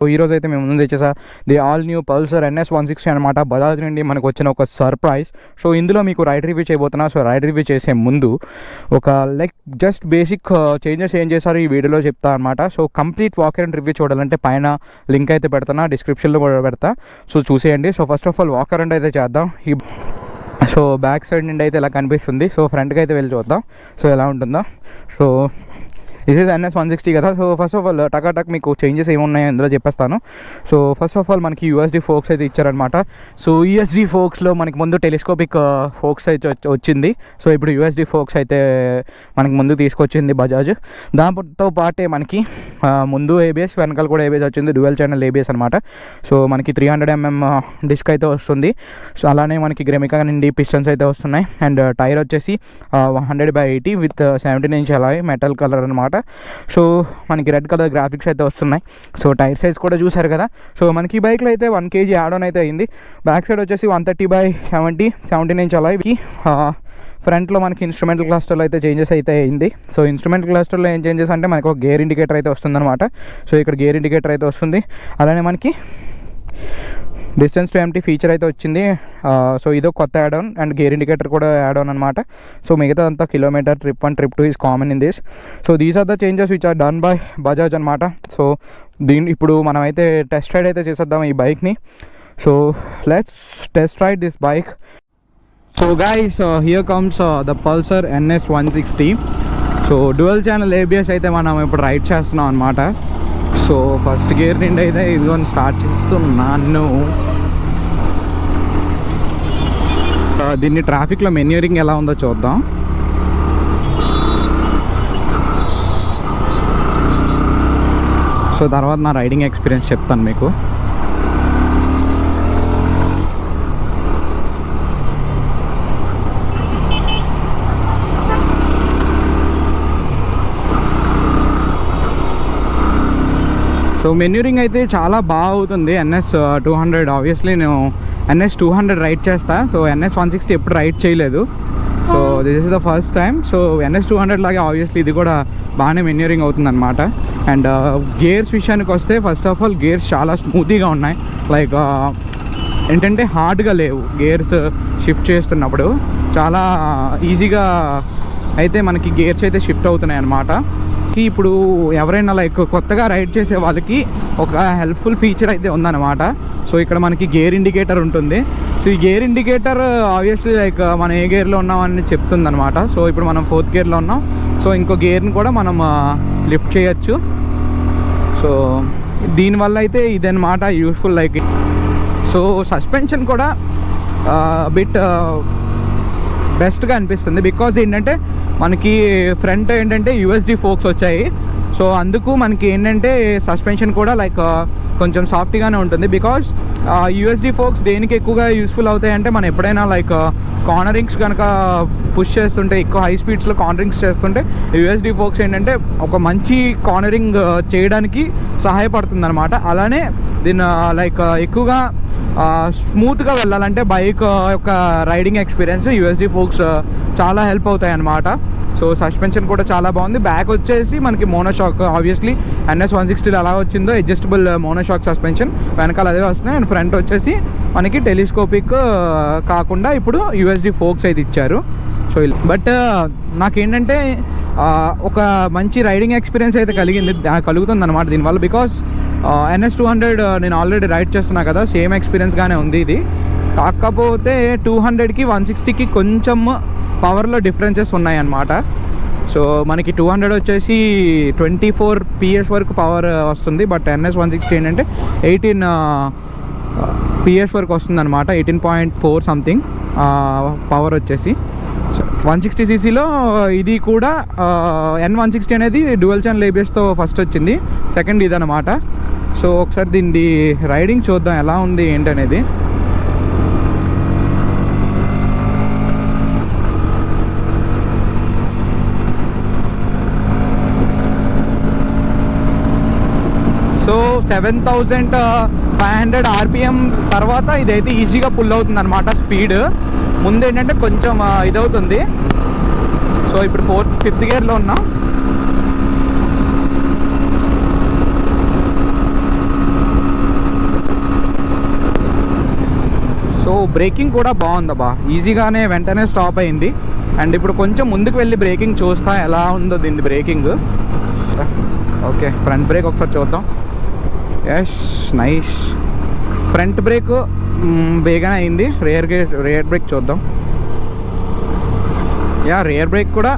So ఈరోజు అయితే మేము ముందు తెచ్చేసా the all new Pulsar NS 160 అనమాట. బజాజ్ నుండి మనకు వచ్చిన ఒక సర్ప్రైజ్. సో ఇందులో మీకు రైడ్ రివ్యూ చేయబోతున్నా. సో రైడ్ రివ్యూ చేసే ముందు ఒక జస్ట్ బేసిక్ చేంజెస్ ఏం చేశారు ఈ వీడియోలో చెప్తా అనమాట. So complete walk and review చూడాలంటే పైన లింక్ అయితే పెడతాను, డిస్క్రిప్షన్లో కూడా పెడతా. సో చూసేయండి. So first of all walk around అయితే చేద్దాం. సో బ్యాక్ సైడ్ నుండి అయితే ఇలా కనిపిస్తుంది. సో ఫ్రంట్కి అయితే వెళ్ళి చూద్దాం సో ఎలా ఉంటుందో. సో దిస్ ఈజ్ NS 160 కదా. సో ఫస్ట్ ఆఫ్ ఆల్ టక్ మీకు చేంజెస్ ఏమున్నాయో ఇందులో చెప్పేస్తాను. సో ఫస్ట్ ఆఫ్ ఆల్ మనకి USD ఫోక్స్ అయితే ఇచ్చారనమాట. సో USD ఫోక్స్లో మనకి ముందు టెలిస్కోపిక్ ఫోక్స్ అయితే వచ్చింది. సో ఇప్పుడు USD ఫోక్స్ అయితే మనకి ముందు తీసుకొచ్చింది బజాజ్. దాంతో పాటే మనకి ముందు ABS, వెనకాల కూడా ABS వచ్చింది, డ్యూయల్ ఛానల్ ABS అనమాట. సో మనకి 300mm డిస్క్ అయితే వస్తుంది. సో అలానే మనకి గ్రెమికా నుండి పిస్టన్స్ అయితే వస్తున్నాయి. అండ్ టైర్ వచ్చేసి 100/80 విత్ 17" అలాయ్ మెటల్ కలర్ అనమాట. సో మనకి రెడ్ కలర్ గ్రాఫిక్స్ అయితే వస్తున్నాయి. సో టైర్ సైజ్ కూడా చూసారు కదా. సో మనకి ఈ బైక్లో అయితే 1 kg యాడ్ ఆన్ అయితే అయింది. బ్యాక్ సైడ్ వచ్చేసి 130/70 17" అలాయ్. ఫ్రంట్లో మనకి ఇన్స్ట్రుమెంటల్ క్లస్టర్లో అయితే చేంజెస్ అయితే అయింది. సో ఇన్స్ట్రుమెంటల్ క్లస్టర్లో ఏం చేంజెస్ అంటే మనకు ఒక గేర్ ఇండికేటర్ అయితే వస్తుందన్నమాట. సో ఇక్కడ గేర్ ఇండికేటర్ అయితే వస్తుంది. అలానే మనకి డిస్టెన్స్ టు ఎంటీ ఫీచర్ అయితే వచ్చింది. సో ఇదో కొత్త add on and gear indicator కూడా యాడ్ ఆన్ అనమాట. సో మిగతా అంతా kilometre, trip 1 trip 2 is common in this. So these are the changes which are done by Bajaj అనమాట. సో ఇప్పుడు మనం అయితే టెస్ట్ రైడ్ అయితే చేసేద్దాం ఈ బైక్ని. So let's test ride this bike. So guys here comes the Pulsar NS 160. So dual channel ABS అయితే మనం ఇప్పుడు రైడ్ చేస్తున్నాం అనమాట. సో ఫస్ట్ గేర్ నుండి అయితే ఇదిగోని స్టార్ట్ చేస్తున్నాను. దీన్ని ట్రాఫిక్లో మెన్యూరింగ్ ఎలా ఉందో చూద్దాం. సో తర్వాత నా రైడింగ్ ఎక్స్పీరియన్స్ చెప్తాను మీకు. సో మెన్యూరింగ్ అయితే చాలా బాగా అవుతుంది. NS 200 ఆబ్వియస్లీ నేను NS 200 రైడ్ చేస్తా. సో NS 160 ఎప్పుడు రైడ్ చేయలేదు. So this is the first time. So NS 200 లాగే ఆబ్వియస్లీ ఇది కూడా బాగానే మెన్యూరింగ్ అవుతుంది అనమాట. అండ్ గేర్స్ విషయానికి వస్తే ఫస్ట్ ఆఫ్ ఆల్ గేర్స్ చాలా స్మూతీగా ఉన్నాయి. లైక్ ఏంటంటే హార్డ్గా లేవు. గేర్స్ షిఫ్ట్ చేస్తున్నప్పుడు చాలా ఈజీగా అయితే మనకి గేర్స్ అయితే షిఫ్ట్ అవుతున్నాయి అన్నమాట. ఇప్పుడు ఎవరైనా లైక్ కొత్తగా రైడ్ చేసే వాళ్ళకి ఒక హెల్ప్ఫుల్ ఫీచర్ అయితే ఉందన్నమాట. సో ఇక్కడ మనకి గేర్ ఇండికేటర్ ఉంటుంది. సో ఈ గేర్ ఇండికేటర్ ఆబ్వియస్లీ లైక్ మనం ఏ గేర్లో ఉన్నామని చెప్తుంది అనమాట. సో ఇప్పుడు మనం 4th గేర్లో ఉన్నాం. సో ఇంకో గేర్ని కూడా మనం లిఫ్ట్ చేయొచ్చు. సో దీనివల్ల అయితే ఇదన్నమాట యూస్ఫుల్. లైక్ సో సస్పెన్షన్ కూడా బిట్ బెస్ట్గా అనిపిస్తుంది. బికాజ్ ఏంటంటే మనకి ఫ్రంట్ ఏంటంటే USD ఫోక్స్ వచ్చాయి. సో అందుకు మనకి ఏంటంటే సస్పెన్షన్ కూడా లైక్ కొంచెం సాఫ్ట్గానే ఉంటుంది. బికాజ్ USD ఫోక్స్ దేనికి ఎక్కువగా యూస్ఫుల్ అవుతాయి అంటే మనం ఎప్పుడైనా లైక్ కార్నరింగ్స్ కనుక పుష్ చేస్తుంటే, ఎక్కువ హై స్పీడ్స్లో కార్నరింగ్స్ చేస్తుంటే USD ఫోక్స్ ఏంటంటే ఒక మంచి కార్నరింగ్ చేయడానికి సహాయపడుతుంది అనమాట. అలానే దీని లైక్ ఎక్కువగా స్మూత్గా వెళ్ళాలంటే బైక్ యొక్క రైడింగ్ ఎక్స్పీరియన్స్ USD ఫోక్స్ చాలా హెల్ప్ అవుతాయి అన్నమాట. సో సస్పెన్షన్ కూడా చాలా బాగుంది. బ్యాక్ వచ్చేసి మనకి మోనోషాక్ ఆబ్వియస్లీ NS 160 అలా వచ్చిందో అడ్జస్టబుల్ మోనోషాక్ సస్పెన్షన్ వెనకాల అదే వస్తున్నాయి. అండ్ ఫ్రంట్ వచ్చేసి మనకి టెలిస్కోపిక్ కాకుండా ఇప్పుడు USD ఫోక్స్ అయితే ఇచ్చారు. సో బట్ నాకేంటంటే ఒక మంచి రైడింగ్ ఎక్స్పీరియన్స్ అయితే కలుగుతుంది అనమాట దీనివల్ల. బికాస్ NS 200 నేను ఆల్రెడీ రైడ్ చేస్తున్నా కదా, సేమ్ ఎక్స్పీరియన్స్గానే ఉంది ఇది. కాకపోతే 200కి 160కి కొంచెం పవర్లో డిఫరెన్సెస్ ఉన్నాయన్నమాట. సో మనకి 200 వచ్చేసి 24 PS వరకు పవర్ వస్తుంది. బట్ NS 160 ఏంటంటే 18 PS వరకు వస్తుంది అనమాట. 18.4 సంథింగ్ పవర్ వచ్చేసి. 160cc ఇది కూడా N160 అనేది డ్యూయల్ ఛానల్ ABSతో ఫస్ట్ వచ్చింది. సెకండ్ ఇదన్నమాట. సో ఒకసారి దీన్ని రైడింగ్ చూద్దాం ఎలా ఉంది ఏంటనేది. సో 7500 RPM తర్వాత ఇదైతే ఈజీగా పుల్ అవుతుంది అనమాట స్పీడ్. ముందు ఏంటంటే కొంచెం ఇదవుతుంది. సో ఇప్పుడు 5th గేర్లో ఉన్నాం. బ్రేకింగ్ కూడా బాగుందబ్బా, ఈజీగానే వెంటనే స్టాప్ అయింది. అండ్ ఇప్పుడు కొంచెం ముందుకు వెళ్ళి బ్రేకింగ్ చూస్తా ఎలా ఉందో దీని బ్రేకింగ్. ఓకే, ఫ్రంట్ బ్రేక్ ఒకసారి చూద్దాం. Yes, nice. ఫ్రంట్ బ్రేక్ బేగానే అయింది. రియర్ బ్రేక్ చూద్దాం. రియర్ బ్రేక్ కూడా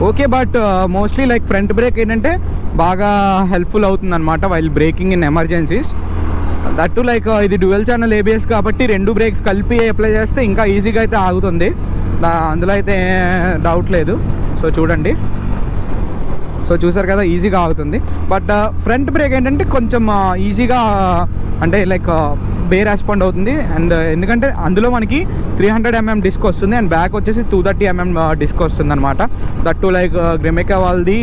okay, but mostly like front brake ఏంటంటే బాగా హెల్ప్ఫుల్ అవుతుంది అనమాట while braking in emergencies. That like ఇది డ్యూయల్ ఛానల్ ఏబిఎస్ కాబట్టి 2 బ్రేక్స్ కలిపి అప్లై చేస్తే ఇంకా ఈజీగా అయితే ఆగుతుంది, అందులో అయితే డౌట్ లేదు. సో చూడండి, సో చూసారు కదా, ఈజీగా ఆగుతుంది. బట్ ఫ్రంట్ బ్రేక్ ఏంటంటే కొంచెం ఈజీగా అంటే లైక్ రెస్పాండ్ అవుతుంది. అండ్ ఎందుకంటే అందులో మనకి 300 mm డిస్క్ వస్తుంది అండ్ బ్యాక్ వచ్చేసి 230 mm డిస్క్ వస్తుంది అనమాట. దట్టు లైక్ గ్రెమెకా వాళ్ళది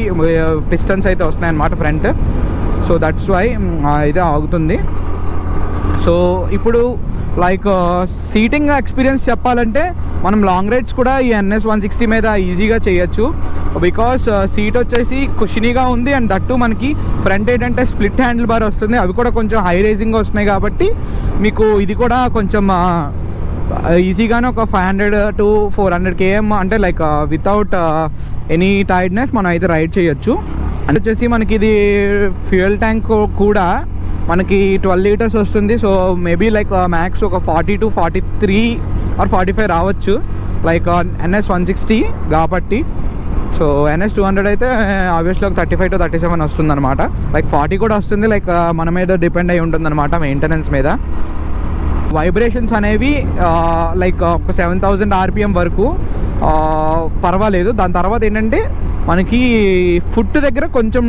పిస్టన్స్ అయితే వస్తున్నాయి అనమాట ఫ్రంట్. సో దట్స్ వై అయితే ఆగుతుంది. సో ఇప్పుడు లైక్ సీటింగ్ ఎక్స్పీరియన్స్ చెప్పాలంటే మనం లాంగ్ రైడ్స్ కూడా ఈ NS 160 మీద ఈజీగా చేయొచ్చు. బికాస్ సీట్ వచ్చేసి కుషనీగా ఉంది అండ్ దట్టు మనకి ఫ్రంట్ ఏంటంటే స్ప్లిట్ హ్యాండిల్ బార్ వస్తుంది, అవి కూడా కొంచెం హై రేసింగ్ వస్తున్నాయి కాబట్టి మీకు ఇది కూడా కొంచెం ఈజీగానే ఒక 500 to 400 km అంటే లైక్ వితౌట్ ఎనీ టైర్డ్నెస్ మనం అయితే రైడ్ చేయొచ్చు. అండ్ వచ్చేసి మనకి ఇది ఫ్యూయల్ ట్యాంక్ కూడా మనకి 12 లీటర్స్ వస్తుంది. సో మేబీ లైక్ మ్యాక్స్ ఒక 40 to 43 or 45 రావచ్చు లైక్ NS 160 కాబట్టి. సో NS 200 అయితే ఆబ్వియస్లీ ఒక 35 to 37 వస్తుంది అనమాట. లైక్ 40 కూడా వస్తుంది, లైక్ మన మీద డిపెండ్ అయి ఉంటుంది అనమాట మెయింటెనెన్స్ మీద. వైబ్రేషన్స్ అనేవి లైక్ ఒక 7000 RPM వరకు పర్వాలేదు. దాని తర్వాత ఏంటంటే మనకి ఫుట్ దగ్గర కొంచెం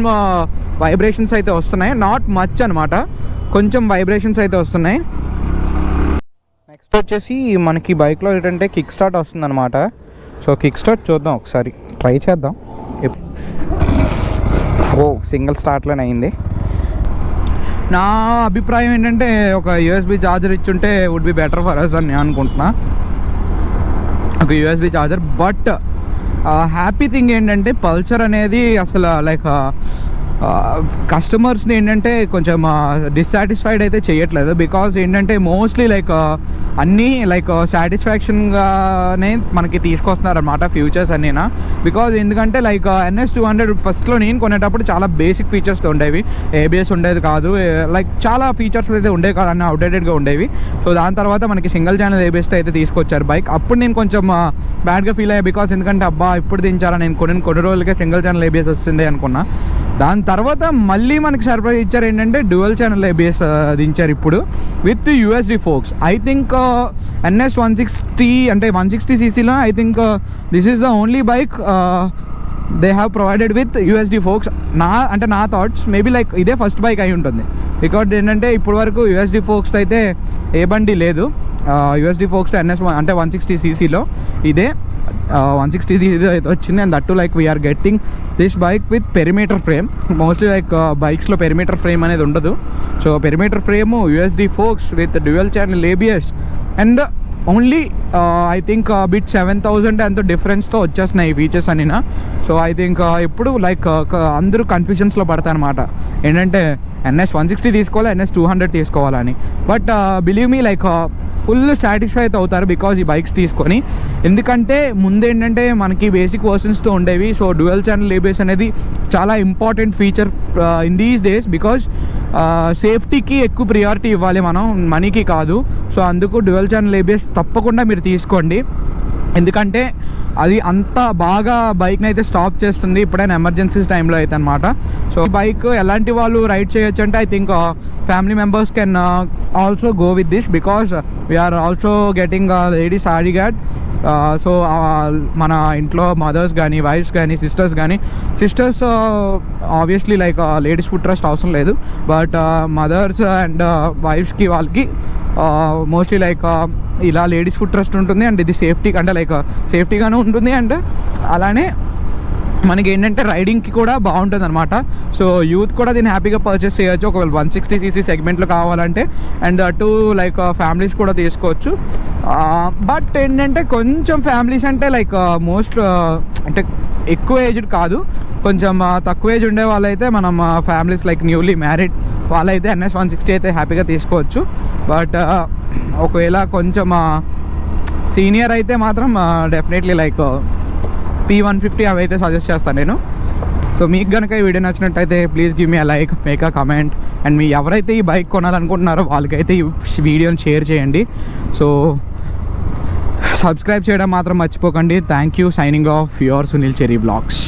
వైబ్రేషన్స్ అయితే వస్తున్నాయి, నాట్ మచ్ అనమాట, కొంచెం వైబ్రేషన్స్ అయితే వస్తున్నాయి. నెక్స్ట్ వచ్చేసి మనకి బైక్లో ఏంటంటే కిక్ స్టార్ట్ వస్తుంది అనమాట. సో కిక్ స్టార్ట్ చూద్దాం, ఒకసారి ట్రై చేద్దాం. సింగిల్ స్టార్ట్లోనే అయింది. నా అభిప్రాయం ఏంటంటే ఒక USB ఛార్జర్ ఇచ్చుంటే would be better for us అని నేను అనుకుంటున్నా, ఒక USB charger. But happy thing ఏంటంటే పల్సర్ అనేది అసలు లైక్ కస్టమర్స్ని ఏంటంటే కొంచెం డిస్సాటిస్ఫైడ్ అయితే చేయట్లేదు. బికాజ్ ఏంటంటే మోస్ట్లీ లైక్ అన్నీ లైక్ సాటిస్ఫాక్షన్గానే మనకి తీసుకొస్తున్నారు అనమాట ఫ్యూచర్స్ అన్నీనా. బికాజ్ ఎందుకంటే లైక్ NS 200 ఫస్ట్లో నేను కొనేటప్పుడు చాలా బేసిక్ ఫీచర్స్తో ఉండేవి, ABS ఉండేది కాదు, లైక్ చాలా ఫీచర్స్ అయితే ఉండేవి కాదు, అన్నీ అవుట్డేటెడ్గా ఉండేవి. సో దాని తర్వాత మనకి సింగిల్ ఛానల్ ABSతో అయితే తీసుకొచ్చారు బైక్. అప్పుడు నేను కొంచెం బ్యాడ్గా ఫీల్ అయ్యా, బికాజ్ ఎందుకంటే అబ్బా ఇప్పుడు దించారా, నేను కొన్ని రోజులకే సింగిల్ ఛానల్ ABS వస్తుంది అనుకున్నా. దాని తర్వాత మళ్ళీ మనకి సర్ప్రైజ్ ఇచ్చారు ఏంటంటే డ్యూయల్ ఛానల్ ABS దించారు ఇప్పుడు with USD forks. I think NS 160 అంటే 160cc I think this is the only bike they have provided with USD forks. నా థాట్స్ మేబీ లైక్ ఇదే ఫస్ట్ బైక్ అయి ఉంటుంది. బికాజ్ ఏంటంటే ఇప్పటి వరకు USD ఫోక్స్ అయితే ఏ బండి లేదు. USD ఫోక్స్ NS అంటే 160cc ఇదే 160 అయితే వచ్చింది. And that like we're getting this bike with perimeter frame. Mostly like బైక్స్లో పెరిమీటర్ ఫ్రేమ్ అనేది ఉండదు. So perimeter frame, USD forks with dual channel ABS and only I think bit 7000 ఎంతో డిఫరెన్స్తో వచ్చేస్తున్నాయి ఈ ఫీచర్స్ అనినా. సో ఐ థింక్ ఇప్పుడు like అందరూ కన్ఫ్యూజన్స్లో పడతాయి అనమాట, ఏంటంటే NS 160 తీసుకోవాలి, NS 200 తీసుకోవాలని. But believe me like full satisfy అయితే అవుతారు బికాజ్ ఈ బైక్స్ తీసుకొని. ఎందుకంటే ముందేంటంటే మనకి బేసిక్ వర్షన్స్తో ఉండేవి. సో డ్యూయల్ ఛానల్ ABS అనేది చాలా important feature in these days. Because సేఫ్టీకి ఎక్కువ ప్రియారిటీ ఇవ్వాలి మనం, మనీకి కాదు. సో అందుకు డ్యూయల్ ఛానల్ ABS తప్పకుండా మీరు తీసుకోండి, ఎందుకంటే అది అంత బాగా బైక్ని అయితే స్టాప్ చేస్తుంది ఇప్పుడైనా ఎమర్జెన్సీస్ టైంలో అయితే అనమాట. సో బైక్ ఎలాంటి వాళ్ళు రైడ్ చేయొచ్చు అంటే I think family members can also go with this because we are also getting ladies ఆడి గార్డ్. సో మన ఇంట్లో మదర్స్ కానీ, వైఫ్స్ కానీ, sisters obviously like ladies foot rest అవసరం లేదు. బట్ మదర్స్ అండ్ వైఫ్స్కి వాళ్ళకి మోస్ట్లీ లైక్ ఇలా లేడీస్ ఫుట్ ట్రస్ట్ ఉంటుంది. అండ్ ఇది సేఫ్టీ అంటే లైక్ సేఫ్టీగానే ఉంటుంది. అండ్ అలానే మనకి ఏంటంటే రైడింగ్కి కూడా బాగుంటుంది అనమాట. సో యూత్ కూడా దీన్ని హ్యాపీగా పర్చేస్ చేయొచ్చు ఒకవేళ 160cc సెగ్మెంట్లో కావాలంటే. అండ్ అటు లైక్ ఫ్యామిలీస్ కూడా తీసుకోవచ్చు. బట్ ఏంటంటే కొంచెం ఫ్యామిలీస్ అంటే లైక్ మోస్ట్ అంటే ఎక్కువ ఏజ్డ్ కాదు, కొంచెం తక్కువ ఏజ్ ఉండే వాళ్ళైతే మనం ఫ్యామిలీస్ లైక్ న్యూలీ మ్యారీడ్ వాళ్ళైతే NS 160 అయితే హ్యాపీగా తీసుకోవచ్చు. బట్ ఒకవేళ కొంచెం సీనియర్ అయితే మాత్రం డెఫినెట్లీ లైక్ P150 అవి అయితే సజెస్ట్ చేస్తాను నేను. సో మీకు కనుక ఈ వీడియో నచ్చినట్టయితే please give me a like, make a comment, and మీ ఎవరైతే ఈ బైక్ కొనాలనుకుంటున్నారో వాళ్ళకైతే ఈ వీడియోని షేర్ చేయండి. సో సబ్స్క్రైబ్ చేయడం మాత్రం మర్చిపోకండి. Thank you. Signing off your Sunil Cherry blogs.